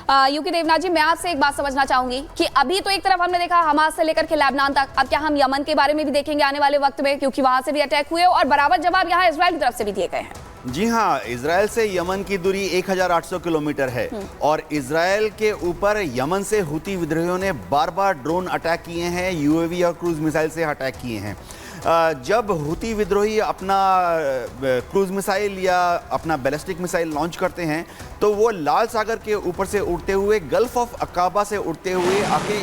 UK Debnath जी, मैं आपसे एक बात समझना चाहूंगी कि अभी तो एक तरफ हमने देखा हमास से लेकर के लेबनान तक, अब क्या हम यमन के बारे में भी देखेंगे आने वाले वक्त में, क्योंकि वहां से भी अटैक हुए और बराबर जवाब यहाँ इजराइल की तरफ से भी दिए गए हैं। जी हाँ, इजराइल से यमन की दूरी 1800 किलोमीटर है और इजराइल के ऊपर यमन से हुती विद्रोहियों ने बार बार ड्रोन अटैक किए हैं, यूएवी और क्रूज मिसाइल से अटैक किए हैं। जब हुती विद्रोही अपना क्रूज मिसाइल या अपना बैलिस्टिक मिसाइल लॉन्च करते हैं तो वो लाल सागर के ऊपर से उड़ते हुए गल्फ ऑफ अकाबा से उड़ते हुए आके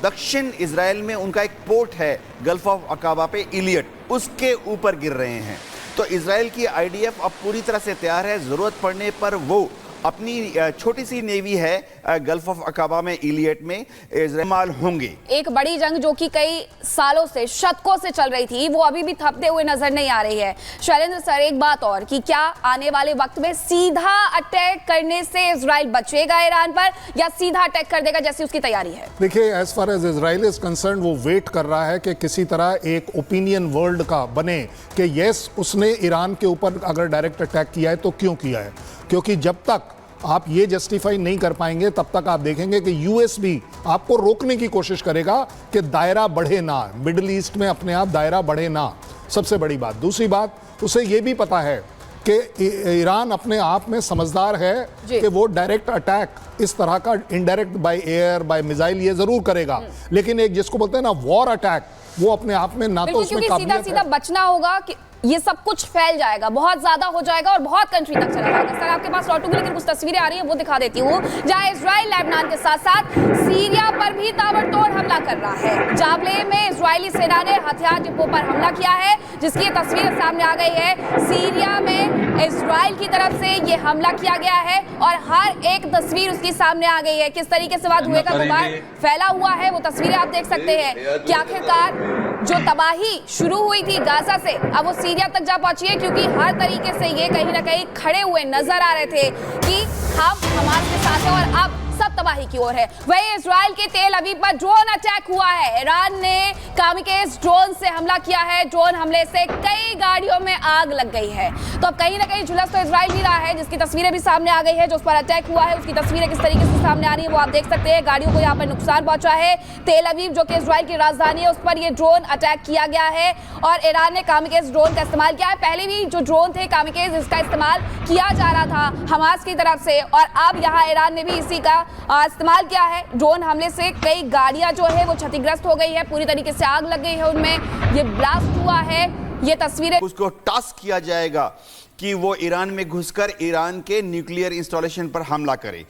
दक्षिण इजराइल में उनका एक पोर्ट है गल्फ ऑफ अकाबा पे, इलियट, उसके ऊपर गिर रहे हैं। तो इजराइल की आईडीएफ अब पूरी तरह से तैयार है, जरूरत पड़ने पर वो अपनी छोटी सी नेवी है गल्फ ऑफ अकाबा में, इलियट में इस्तेमाल होंगे। एक बड़ी जंग जो कि कई सालों से, शतकों से चल रही थी, वो अभी भी थपते हुए नजर नहीं आ रही है। शैलेंद्र सर, एक बात और कि क्या आने वाले वक्त में सीधा अटैक करने से इजराइल बचेगा ईरान पर या सीधा अटैक कर देगा जैसी उसकी तैयारी है? देखिए, as far as Israel is concerned, वो वेट कर रहा है कि किसी तरह एक ओपिनियन वर्ल्ड का बने कि यस, उसने ईरान के ऊपर अगर डायरेक्ट अटैक किया है तो क्यों किया है। क्योंकि जब तक आप ये जस्टिफाई नहीं कर पाएंगे तब तक आप देखेंगे कि यूएस भी आपको रोकने की कोशिश करेगा कि दायरा बढ़े ना, मिडिल ईस्ट में अपने आप दायरा बढ़े ना। सबसे बड़ी बात। दूसरी बात, उसे ये भी पता है कि ईरान अपने आप में समझदार है कि वो डायरेक्ट अटैक इस तरह का indirect by air, by missile ये जरूर करेगा, लेकिन एक जिसको बोलते हैं ना वॉर अटैक, वो अपने आप में ना तो उसमें काबिलियत है। सीधा बचना होगा कि ये सब कुछ फैल जाएगा, बहुत ज्यादा हो जाएगा और बहुत कंट्री तक चला जाएगा। सर, आपके पास लौटूंगी लेकिन कुछ तस्वीरें आ रही हैं, वो दिखा देती हूँ, जहां इजराइल लेबनान के साथ साथ सीरिया पर भी ताबड़तोड़ हमला कर रहा है। जाबले में इजरायली सेना ने हथियार डिपो पर हमला किया है, जिसकी तस्वीर सामने आ गई है। सीरिया में इजराइल की तरफ से ये हमला किया गया है और हर एक तस्वीर उसकी सामने आ गई है। किस तरीके से वहां धुएं का गुबार फैला हुआ है, वो तस्वीरें आप देख सकते हैं कि आखिरकार जो तबाही शुरू हुई थी गाजा से, अब वो सीरिया तक जा पहुंची है, क्योंकि हर तरीके से ये कहीं ना कहीं खड़े हुए नजर आ रहे थे कि हम हमास के साथ हैं और अब सब तबाही की ओर है। वही इजराइल के तेल अवीव पर ड्रोन अटैक हुआ है। ईरान ने कामिकेज ड्रोन से हमला किया है। ड्रोन हमले से कई गाड़ियों में आग लग गई है। तो अब कहीं ना कहीं झुलस तो इजराइल भी रहा है, जिसकी तस्वीरें भी सामने आ गई है। जो उस पर अटैक हुआ है उसकी तस्वीरें किस तरीके से सामने आ रही है वो आप देख सकते हैं। गाड़ियों को यहाँ पर नुकसान पहुंचा है। तेल अवीव जो कि इजराइल की राजधानी है, उस पर यह ड्रोन अटैक किया गया है और ईरान ने कामिकेज ड्रोन का इस्तेमाल किया है। पहले भी जो ड्रोन थे कामिकेज, इसका इस्तेमाल किया जा रहा था हमास की तरफ से, और अब यहाँ ईरान ने भी इसी का इस्तेमाल किया है। ड्रोन हमले से कई गाड़ियां जो है वो क्षतिग्रस्त हो गई है, पूरी तरीके से आग लग गई है उनमें, ये ब्लास्ट हुआ है। ये तस्वीरें, उसको टास्क किया जाएगा कि वो ईरान में घुसकर ईरान के न्यूक्लियर इंस्टॉलेशन पर हमला करे।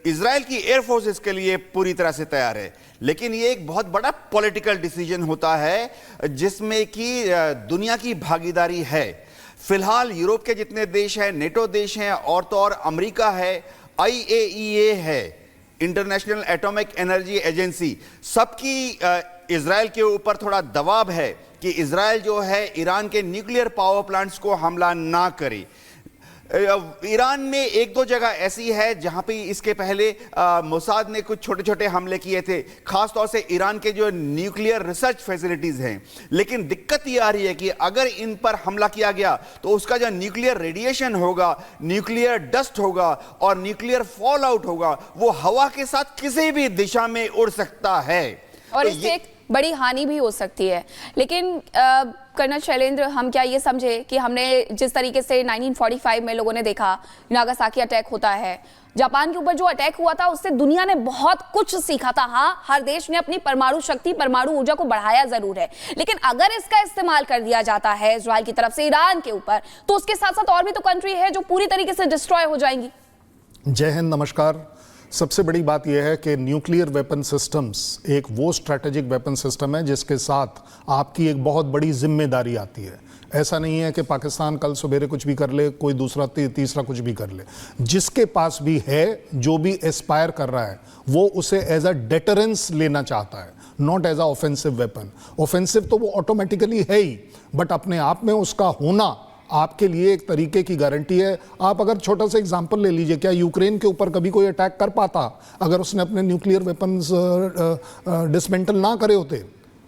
इजराइल की एयरफोर्स इसके लिए पूरी तरह से तैयार है, लेकिन ये एक बहुत बड़ा पॉलिटिकल डिसीजन होता है जिसमें कि दुनिया की भागीदारी है। फिलहाल यूरोप के जितने देश हैं, नेटो देश हैं, और तो और अमेरिका है, IAEA है, इंटरनेशनल एटॉमिक एनर्जी एजेंसी, सबकी इजराइल के ऊपर थोड़ा दबाव है कि इजराइल जो है ईरान के न्यूक्लियर पावर प्लांट्स को हमला ना करे। ईरान में एक दो जगह ऐसी है जहां पे इसके पहले मोसाद ने कुछ छोटे छोटे हमले किए थे, खासतौर से ईरान के जो न्यूक्लियर रिसर्च फैसिलिटीज हैं। लेकिन दिक्कत ये आ रही है कि अगर इन पर हमला किया गया तो उसका जो न्यूक्लियर रेडिएशन होगा, न्यूक्लियर डस्ट होगा और न्यूक्लियर फॉल आउट होगा, वो हवा के साथ किसी भी दिशा में उड़ सकता है और तो इससे एक बड़ी हानि भी हो सकती है। लेकिन कर्नल शैलेंद्र, हम क्या ये समझे कि हमने जिस तरीके से 1945 में लोगों ने देखा नागासाकी अटैक होता है, जापान के ऊपर जो अटैक हुआ था, उससे दुनिया ने बहुत कुछ सीखा था। हाँ, हर देश ने अपनी परमाणु शक्ति, परमाणु ऊर्जा को बढ़ाया जरूर है, लेकिन अगर इसका इस्तेमाल कर दिया जाता है इजराइल की तरफ से ईरान के ऊपर, तो उसके साथ साथ और भी तो कंट्री है जो पूरी तरीके से डिस्ट्रॉय हो जाएंगी। जय हिंद, नमस्कार। सबसे बड़ी बात यह है कि न्यूक्लियर वेपन सिस्टम्स एक वो स्ट्रैटेजिक वेपन सिस्टम है जिसके साथ आपकी एक बहुत बड़ी जिम्मेदारी आती है। ऐसा नहीं है कि पाकिस्तान कल सवेरे कुछ भी कर ले, कोई दूसरा तीसरा कुछ भी कर ले। जिसके पास भी है, जो भी एस्पायर कर रहा है, वो उसे एज अ डेटरेंस लेना चाहता है, not as a offensive weapon. Offensive तो वो ऑटोमेटिकली है ही, बट अपने आप में उसका होना आपके लिए एक तरीके की गारंटी है। आप अगर छोटा सा एग्जांपल ले लीजिए, क्या यूक्रेन के ऊपर कभी कोई अटैक कर पाता अगर उसने अपने न्यूक्लियर वेपन्स डिसमेंटल ना करे होते?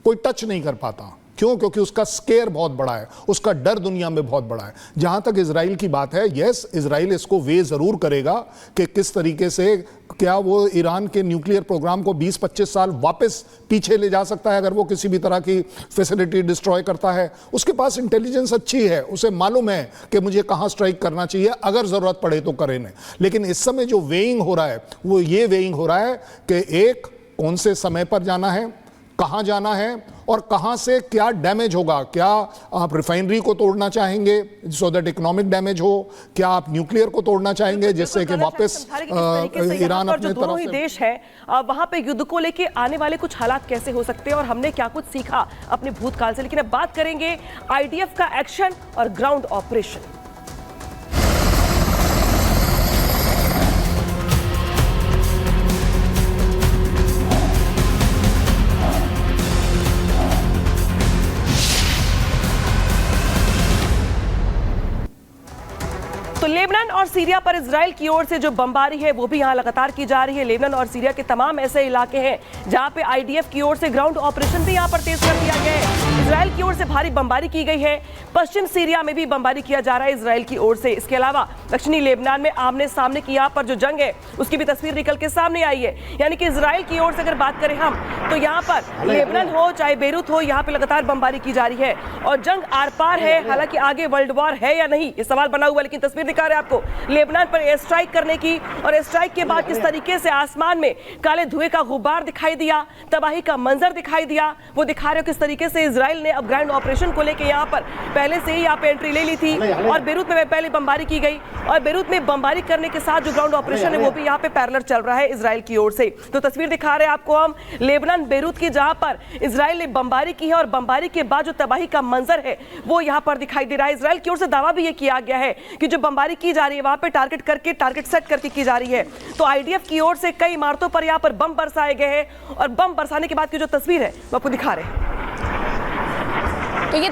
कोई टच नहीं कर पाता। क्यों? क्योंकि उसका स्केयर बहुत बड़ा है, उसका डर दुनिया में बहुत बड़ा है। जहां तक इजराइल की बात है, यस, इजराइल इसको वे जरूर करेगा कि किस तरीके से क्या वो ईरान के न्यूक्लियर प्रोग्राम को 20-25 साल वापस पीछे ले जा सकता है अगर वो किसी भी तरह की फैसिलिटी डिस्ट्रॉय करता है। उसके पास इंटेलिजेंस अच्छी है, उसे मालूम है कि मुझे कहां स्ट्राइक करना चाहिए, अगर जरूरत पड़े तो करें। लेकिन इस समय जो वेइंग हो रहा है वो ये वेइंग हो रहा है कि एक, कौन से समय पर जाना है, कहां जाना है और कहां से क्या डैमेज होगा। क्या आप रिफाइनरी को तोड़ना चाहेंगे सो दैट इकोनॉमिक डैमेज हो? क्या आप न्यूक्लियर को तोड़ना चाहेंगे जिससे कि वापस ईरान अपने तरफ से देश है वहां पे युद्ध को लेके आने वाले कुछ हालात कैसे हो सकते हैं और हमने क्या कुछ सीखा अपने भूतकाल से। लेकिन अब बात करेंगे आईडीएफ का एक्शन और ग्राउंड ऑपरेशन। तो लेबनान और सीरिया पर इजराइल की ओर से जो बमबारी है वो भी यहां लगातार की जा रही है। लेबनान और सीरिया के तमाम ऐसे इलाके हैं जहां पे आईडीएफ की ओर से ग्राउंड ऑपरेशन भी यहां पर तेज कर दिया गया है। इजराइल की ओर से भारी बमबारी की गई है। पश्चिम सीरिया में भी बमबारी किया जा रहा है इजराइल की ओर से। इसके अलावा दक्षिणी लेबनान में आमने सामने की यहाँ पर जो जंग है उसकी भी तस्वीर निकल के सामने आई है। यानी कि इजराइल की ओर से अगर बात करें हम तो यहाँ पर लेबनान हो चाहे बेरूत हो, यहाँ पे लगातार बमबारी की जा रही है और जंग आर पार है। हालांकि आगे वर्ल्ड वॉर है या नहीं ये सवाल बना हुआ, लेकिन तस्वीर दिखा रहे हैं आपको लेबनान पर एयर स्ट्राइक करने की। और एयर स्ट्राइक के बाद किस तरीके से आसमान में काले धुएं का गुबार दिखाई दिया, तबाही का मंजर दिखाई दिया, वो दिखा रहे हो किस तरीके से इजराइल ने अब ग्राउंड ऑपरेशन को लेकर यहाँ पर पहले से ही यहाँ पे एंट्री ले ली थी। और बेरूत में पहले बमबारी की गई और बेरूत में बमबारी करने के साथ जो ग्राउंड ऑपरेशन है वो भी यहाँ पे पैरेलल चल रहा है इजराइल की ओर से। तो तस्वीर दिखा रहे हैं आपको हम लेबनान बेरूत की, जहां पर इजराइल ने बमबारी की है और बमबारी के बाद जो तबाही का मंजर है वो यहाँ पर दिखाई दे रहा है। इजराइल की ओर से दावा भी ये किया गया है कि जो बमबारी की जा रही है वहां पे टारगेट सेट करके की जा रही है। तो आईडीएफ की ओर से कई इमारतों पर यहाँ पर बम बरसाए गए हैं और बम बरसाने के बाद की जो तस्वीर है वो आपको दिखा रहे हैं।